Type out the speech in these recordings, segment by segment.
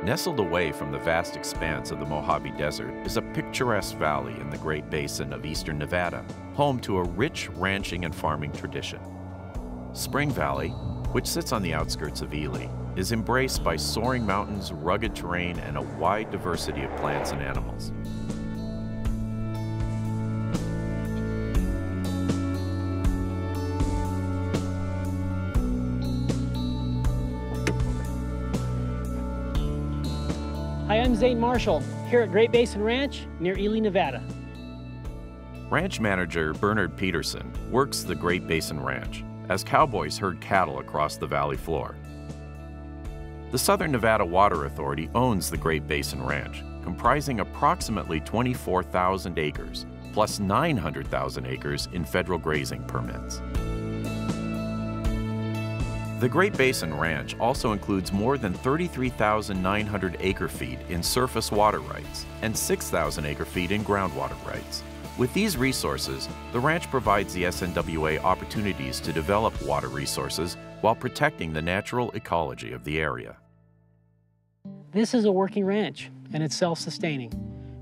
Nestled away from the vast expanse of the Mojave Desert is a picturesque valley in the Great Basin of eastern Nevada, home to a rich ranching and farming tradition. Spring Valley, which sits on the outskirts of Ely, is embraced by soaring mountains, rugged terrain, and a wide diversity of plants and animals. Hi, I'm Zane Marshall, here at Great Basin Ranch near Ely, Nevada. Ranch manager Bernard Peterson works the Great Basin Ranch as cowboys herd cattle across the valley floor. The Southern Nevada Water Authority owns the Great Basin Ranch, comprising approximately 24,000 acres, plus 900,000 acres in federal grazing permits. The Great Basin Ranch also includes more than 33,900 acre-feet in surface water rights and 6,000 acre-feet in groundwater rights. With these resources, the ranch provides the SNWA opportunities to develop water resources while protecting the natural ecology of the area. This is a working ranch, and it's self-sustaining.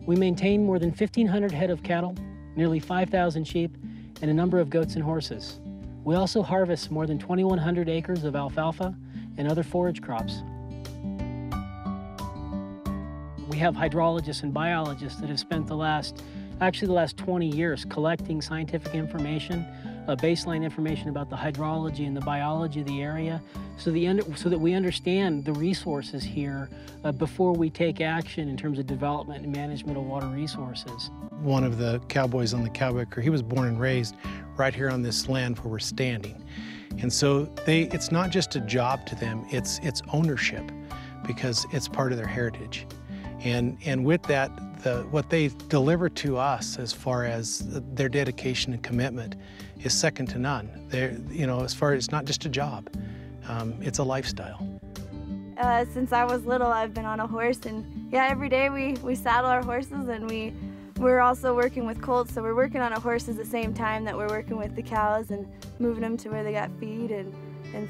We maintain more than 1,500 head of cattle, nearly 5,000 sheep, and a number of goats and horses. We also harvest more than 2,100 acres of alfalfa and other forage crops. We have hydrologists and biologists that have spent the last 20 years collecting scientific information, baseline information about the hydrology and the biology of the area, so that we understand the resources here before we take action in terms of development and management of water resources. One of the cowboys on the cowboy crew, he was born and raised right here on this land where we're standing. And so it's not just a job to them, it's ownership, because it's part of their heritage. And with that, what they deliver to us as far as their dedication and commitment is second to none. It's not just a job, it's a lifestyle. Since I was little, I've been on a horse, and yeah, every day we saddle our horses, and we're also working with colts, so we're working on a horse at the same time that we're working with the cows and moving them to where they got feed, and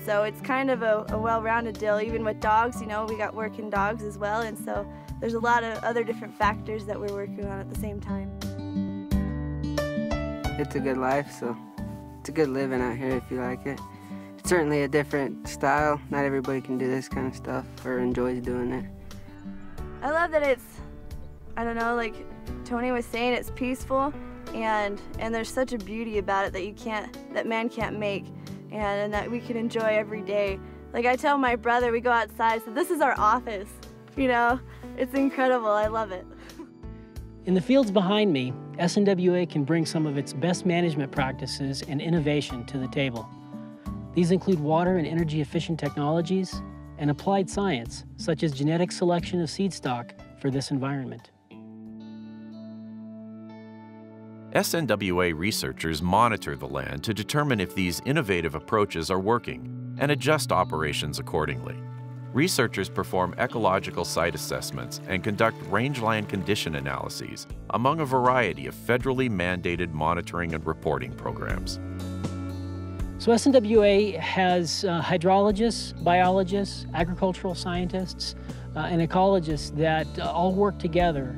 so it's kind of a well-rounded deal. Even with dogs, we got working dogs as well, and so there's a lot of other different factors that we're working on at the same time. It's a good life, so it's a good living out here if you like it. It's certainly a different style. Not everybody can do this kind of stuff or enjoys doing it. I love that it's, like Tony was saying, it's peaceful, and there's such a beauty about it that man can't make, and that we can enjoy every day. Like I tell my brother, we go outside, so this is our office, It's incredible, I love it. In the fields behind me, SNWA can bring some of its best management practices and innovation to the table. These include water and energy efficient technologies and applied science, such as genetic selection of seed stock for this environment. SNWA researchers monitor the land to determine if these innovative approaches are working and adjust operations accordingly. Researchers perform ecological site assessments and conduct rangeland condition analyses among a variety of federally mandated monitoring and reporting programs. So SNWA has hydrologists, biologists, agricultural scientists, and ecologists that all work together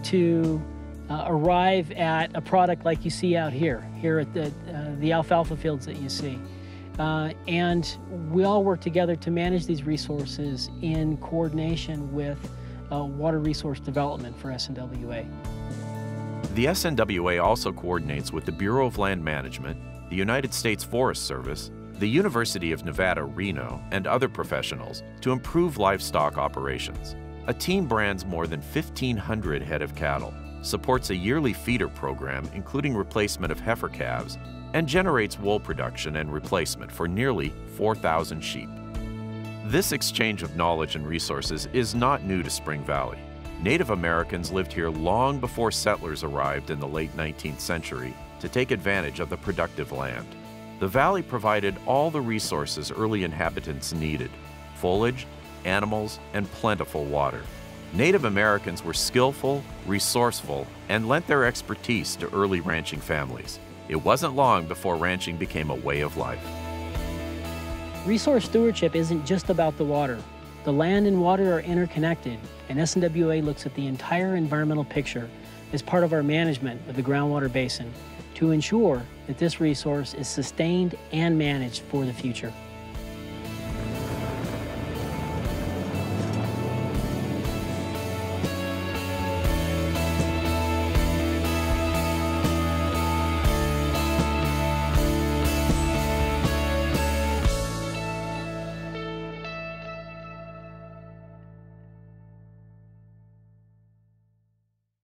to arrive at a product like you see out here at the alfalfa fields that you see. And we all work together to manage these resources in coordination with water resource development for SNWA. The SNWA also coordinates with the Bureau of Land Management, the United States Forest Service, the University of Nevada, Reno, and other professionals to improve livestock operations. A team brands more than 1,500 head of cattle, supports a yearly feeder program including replacement of heifer calves, and generates wool production and replacement for nearly 4,000 sheep. This exchange of knowledge and resources is not new to Spring Valley. Native Americans lived here long before settlers arrived in the late 19th century to take advantage of the productive land. The valley provided all the resources early inhabitants needed: foliage, animals, and plentiful water. Native Americans were skillful, resourceful, and lent their expertise to early ranching families. It wasn't long before ranching became a way of life. Resource stewardship isn't just about the water. The land and water are interconnected, and SNWA looks at the entire environmental picture as part of our management of the groundwater basin to ensure that this resource is sustained and managed for the future.